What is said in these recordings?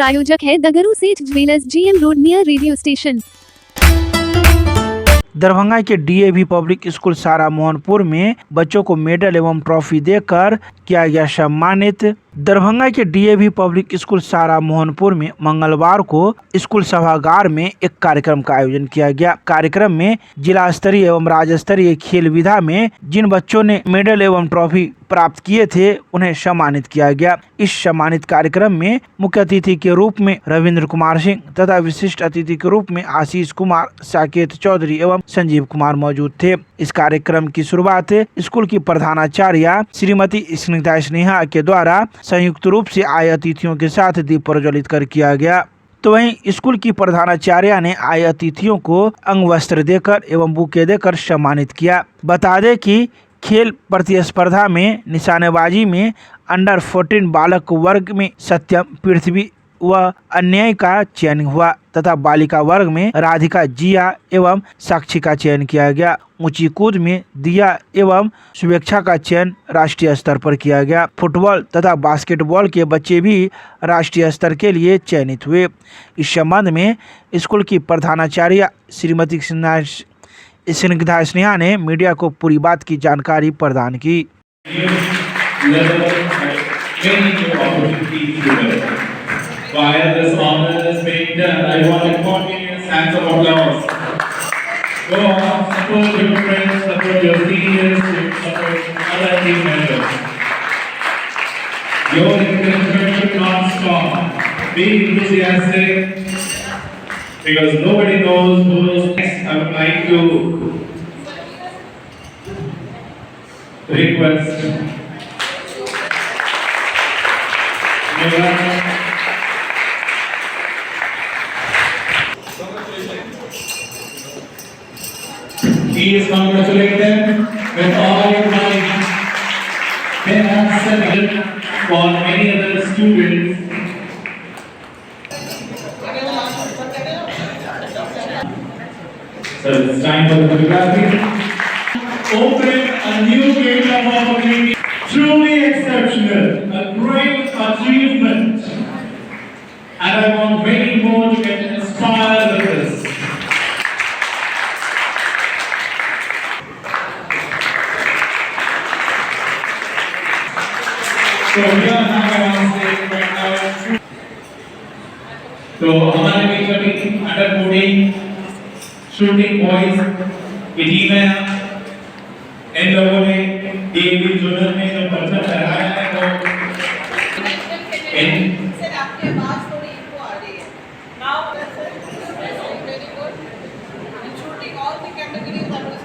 प्रायोजक है दगरू सेठ jewellers, GM road, near radio station. Darbhanga के DAV पब्लिक स्कूल सारा मोहनपुर में बच्चों को मेडल एवं ट्रॉफी देकर किया गया सम्मानित। दरभंगा के DAV पब्लिक स्कूल सारा मोहनपुर में मंगलवार को स्कूल सभागार में एक कार्यक्रम का आयोजन किया गया। कार्यक्रम में जिला स्तरीय एवं राज्य स्तरीय खेल विधा में जिन बच्चों ने मेडल एवं ट्रॉफी प्राप्त किए थे उन्हें सम्मानित किया गया। इस सम्मानित कार्यक्रम में मुख्य अतिथि के रूप में रविंद्र कुमार सिंह तथा विशिष्ट अतिथि के रूप में आशीष कुमार, साकेत चौधरी एवं संजीव कुमार मौजूद थे। इस कार्यक्रम की शुरुआत स्कूल की प्रधानाचार्य श्रीमती स्निग्धा स्नेहा के द्वारा संयुक्त रूप से आए अतिथियों के साथ दीप प्रज्वलित कर किया गया। तो वहीं स्कूल की प्रधानाचार्य ने आए अतिथियों को अंग वस्त्र देकर एवं बुके देकर सम्मानित किया। बता दें कि खेल प्रतिस्पर्धा में निशानेबाजी में अंडर 14 बालक वर्ग में सत्यम, पृथ्वी व अन्य का चयन हुआ तथा बालिका वर्ग में राधिका, जिया एवं साक्षी का चयन किया गया। ऊंची कूद में दिया एवं शुभेच्छा का चयन राष्ट्रीय स्तर पर किया गया। फुटबॉल तथा बास्केटबॉल के बच्चे भी राष्ट्रीय स्तर के लिए चयनित हुए। इस संबंध में स्कूल की प्रधानाचार्य श्रीमती स्निग्धा स्नेहा ने मीडिया को पूरी बात की जानकारी प्रदान की। While this honor is being done, I want a continuous hands of applause. Go on, support your friends, support your seniors, support other team members. Your encouragement should not stop. Be enthusiastic, because nobody knows who's next. I would like to request Please congratulate them with all your might. They have set it for many other students. So it's time for the photography. Open a new gate of opportunity. Truly exceptional, a great achievement. And I want many more to get inspired with this. So we are now on stage right now. तो हमारे बीच अभी under 14 shooting boys की team है। इन लोगों ने DAV junior में जो पर्चा फहराया है वो इन सर आपकी आवाज थोड़ी इको आ रही है। Now very good shooting all the categories that was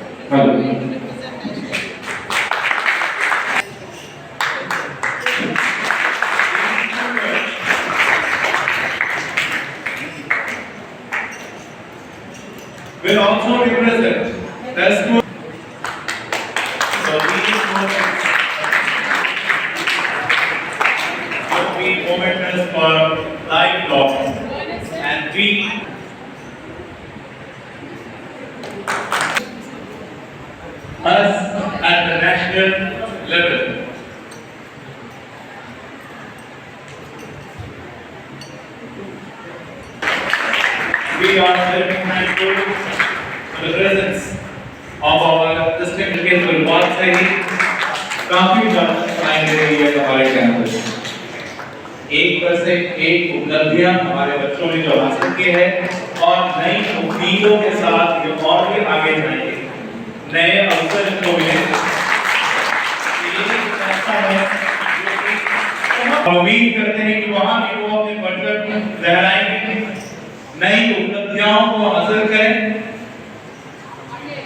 will also represent the school. So these moments will be momentous for lifelong, and we us at the national level. We are very thankful for the presence of our distinguished बहुत से ही काफी time दे रही है हमारे campus. एक पर से एक उपलब्धियां हमारे बच्चों ने जो हासिल की है और नई उम्मीदों के साथ ये और भी आगे जाएंगे, नए अवसर इनको मिलेंगे। उम्मीद करते हैं कि वहाँ भी वो अपने बचत लहराएंगे, नई उपलब्धियों को हासिल करें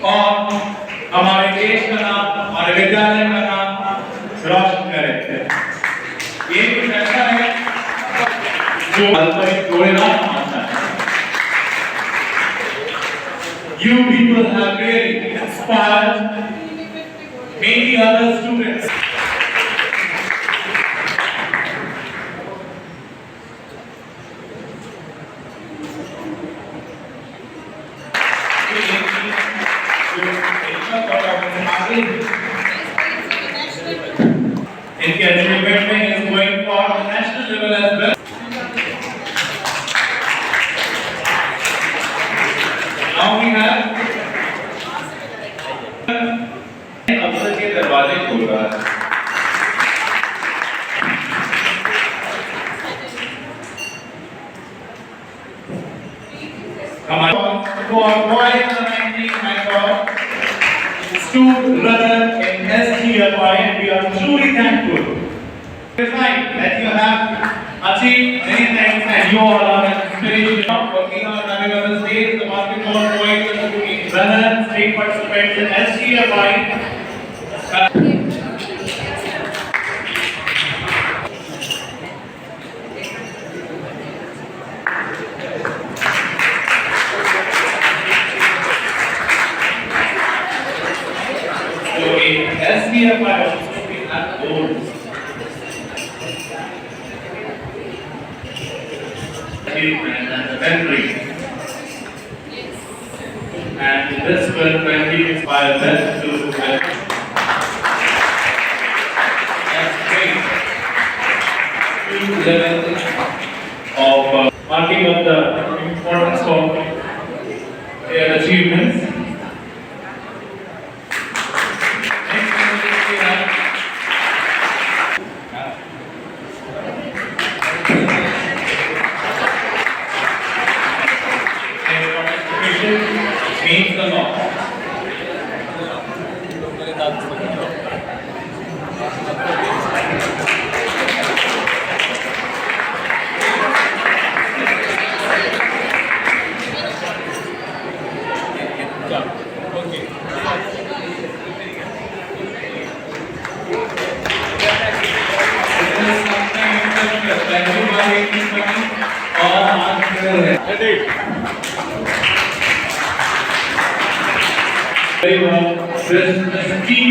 और हमारे देश का नाम, हमारे विद्यालय का नाम रोशन करें। ये कुछ ऐसा है जो जोड़ेदार मानता है। You people have really inspired many other students. इनके अचीवमेंट में is going for the national level as well. Now we have अवसर के दरवाजे खोल रहा है। हमारे for boys and my God, student brother in SGFI, and we are truly thankful. We find that you have achieved many things and you all are an inspiration. Working on having on the stage, the basketball boys and the brother state participants in SGFI. So in SGFI also we have goals. Achievement and the memory. And this will continue to inspire them to have. That's great. To level of marking of the importance of their achievements. Means the law. Very well. This is the key.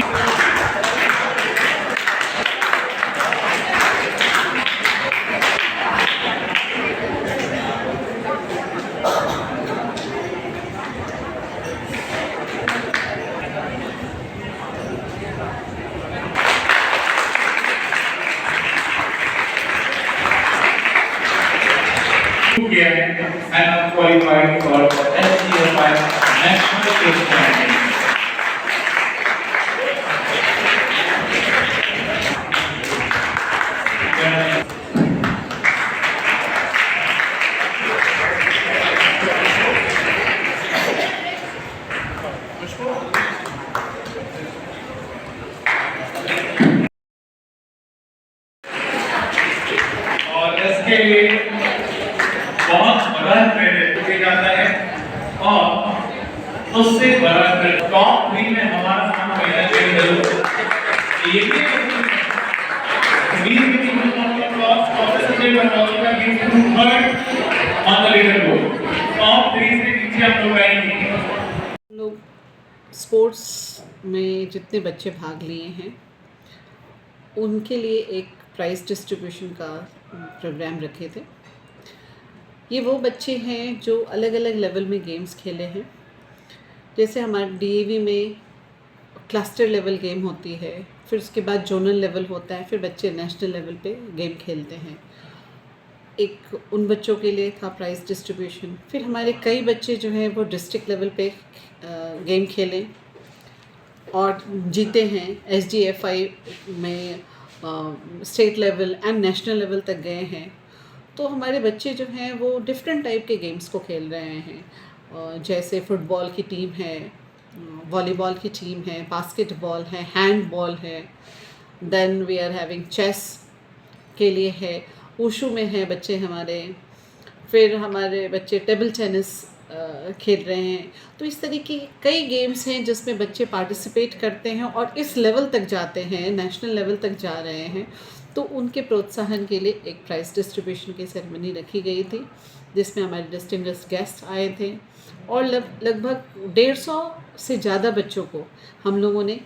And I'm qualified for SGFI National State Champion. और इसके लिए बहुत बड़ा credit दिया जाता है और उससे बड़ा क्रेडिट टॉप 3 में हमारा नाम होना चाहिए जरूर। ये भी टॉप 3 से नीचे हम लोग आएंगे। लोग स्पोर्ट्स में जितने बच्चे भाग लिए हैं उनके लिए एक प्राइज़ डिस्ट्रीब्यूशन का प्रोग्राम रखे थे। ये वो बच्चे हैं जो अलग अलग लेवल में गेम्स खेले हैं। जैसे हमारे डीएवी में क्लस्टर लेवल गेम होती है, फिर उसके बाद जोनल लेवल होता है, फिर बच्चे नेशनल लेवल पे गेम खेलते हैं। एक उन बच्चों के लिए था प्राइज़ डिस्ट्रीब्यूशन। फिर हमारे कई बच्चे जो हैं वो डिस्ट्रिक्ट लेवल पे गेम खेले और जीते हैं। SGFI में state level and national level तक गए हैं। तो हमारे बच्चे जो हैं वो डिफरेंट टाइप के गेम्स को खेल रहे हैं। जैसे फुटबॉल की टीम है, वॉलीबॉल की टीम है, बास्केटबॉल है, हैंडबॉल है, then we are having chess के लिए है, वुशु में है बच्चे हमारे, फिर हमारे बच्चे टेबल टेनिस खेल रहे हैं। तो इस तरीके के कई गेम्स हैं जिसमें बच्चे पार्टिसिपेट करते हैं और इस लेवल तक जाते हैं, नेशनल लेवल तक जा रहे हैं। तो उनके प्रोत्साहन के लिए एक प्राइज़ डिस्ट्रीब्यूशन की सेरेमनी रखी गई थी जिसमें हमारे डिस्टिंग्विश्ड गेस्ट आए थे और लगभग 150 से ज़्यादा बच्चों को हम लोगों ने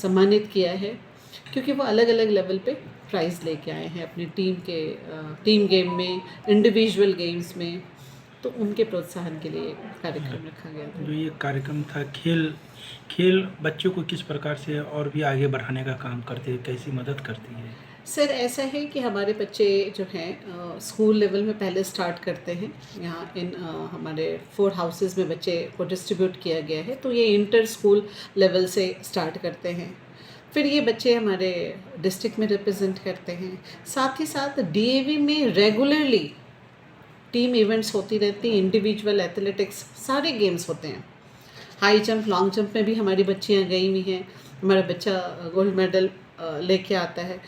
सम्मानित किया है, क्योंकि वो अलग अलग लेवल पे प्राइज़ लेके आए हैं अपनी टीम गेम में, इंडिविजुअल गेम्स में। तो उनके प्रोत्साहन के लिए कार्यक्रम रखा गया था। जो ये कार्यक्रम था, खेल बच्चों को किस प्रकार से और भी आगे बढ़ाने का काम करती है, कैसी मदद करती है? सर ऐसा है कि हमारे बच्चे जो हैं स्कूल लेवल में पहले स्टार्ट करते हैं। यहाँ इन हमारे 4 हाउसेस में बच्चे को डिस्ट्रीब्यूट किया गया है, तो ये इंटर स्कूल लेवल से स्टार्ट करते हैं। फिर ये बच्चे हमारे डिस्ट्रिक्ट में रिप्रेजेंट करते हैं। साथ ही साथ डीएवी में रेगुलरली टीम इवेंट्स होती रहती हैं, इंडिविजुअल एथलेटिक्स सारे गेम्स होते हैं। हाई जंप, लॉन्ग जंप में भी हमारी बच्चियाँ गई हुई हैं। हमारा बच्चा गोल्ड मेडल लेके आता है।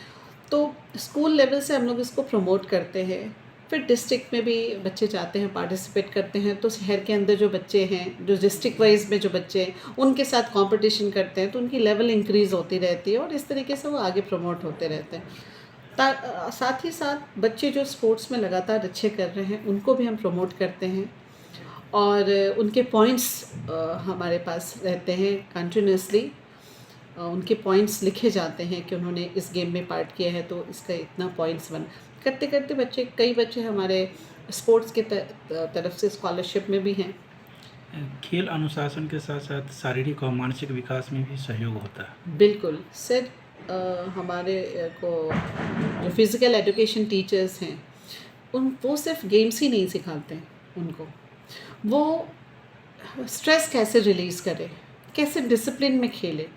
तो स्कूल लेवल से हम लोग इसको प्रमोट करते हैं। फिर डिस्ट्रिक्ट में भी बच्चे जाते हैं, पार्टिसिपेट करते हैं, तो शहर के अंदर जो बच्चे हैं, जो डिस्ट्रिक्ट वाइज में जो बच्चे हैं, उनके साथ कंपटीशन करते हैं, तो उनकी लेवल इंक्रीज़ होती रहती है और इस तरीके से वो आगे प्रमोट होते रहते हैं। साथ ही साथ बच्चे जो स्पोर्ट्स में लगातार अच्छे कर रहे हैं उनको भी हम प्रमोट करते हैं और उनके पॉइंट्स हमारे पास रहते हैं कंटिन्यूसली। उनके पॉइंट्स लिखे जाते हैं कि उन्होंने इस गेम में पार्ट किया है तो इसका इतना पॉइंट्स बन करते करते बच्चे, कई बच्चे हमारे स्पोर्ट्स के तरफ से स्कॉलरशिप में भी हैं। खेल अनुशासन के साथ साथ शारीरिक और मानसिक विकास में भी सहयोग होता है। बिल्कुल सर, हमारे को जो फिज़िकल एजुकेशन टीचर्स हैं वो सिर्फ गेम्स ही नहीं सिखाते हैं उनको, वो स्ट्रेस कैसे रिलीज़ करे, कैसे डिसिप्लिन में खेले,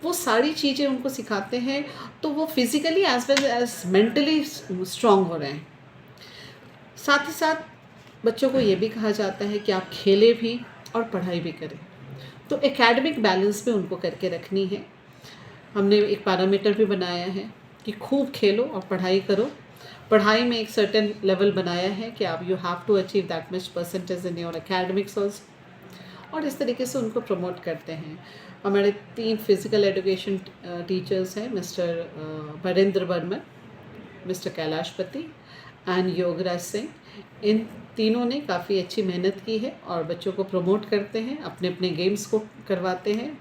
वो सारी चीज़ें उनको सिखाते हैं, तो वो physically as well as mentally strong हो रहे हैं। साथ ही साथ बच्चों को ये भी कहा जाता है कि आप खेलें भी और पढ़ाई भी करें, तो एकेडमिक बैलेंस भी उनको करके रखनी है। हमने एक पैरामीटर भी बनाया है कि खूब खेलो और पढ़ाई करो। पढ़ाई में एक सर्टेन लेवल बनाया है कि आप you have to achieve that much percentage in your academics also, और इस तरीके से उनको प्रमोट करते हैं। हमारे 3 फिज़िकल एजुकेशन टीचर्स हैं, mister Varendra Varma, mister Kailashpati and Yograj Singh. इन तीनों ने काफ़ी अच्छी मेहनत की है और बच्चों को प्रमोट करते हैं, अपने अपने गेम्स को करवाते हैं।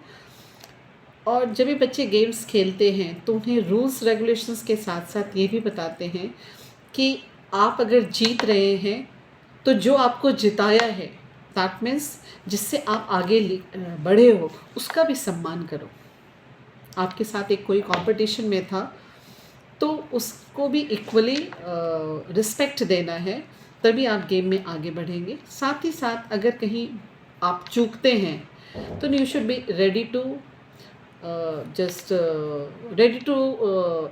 और जब भी बच्चे गेम्स खेलते हैं तो उन्हें रूल्स रेगुलेशंस के साथ साथ ये भी बताते हैं कि आप अगर जीत रहे हैं तो जो आपको जिताया है, दैट मीन्स जिससे आप आगे बढ़े हो, उसका भी सम्मान करो। आपके साथ एक कोई कंपटीशन में था तो उसको भी इक्वली रिस्पेक्ट देना है, तभी आप गेम में आगे बढ़ेंगे। साथ ही साथ अगर कहीं आप चूकते हैं तो you should be ready to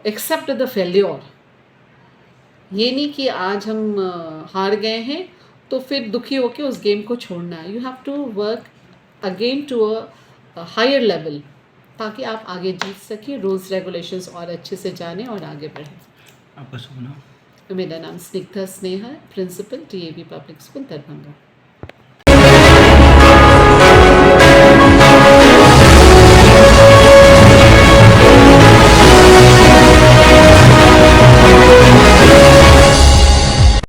accept the failure. ये नहीं कि आज हम हार गए हैं तो फिर दुखी होकर उस गेम को छोड़ना है। You have to work again to a higher level, ताकि आप आगे जीत सकें, रूल्स रेगुलेशंस और अच्छे से जानें और आगे बढ़ें। आपका शुभ नाम? मेरा नाम Snigdha Sneha, principal DAV public school Darbhanga.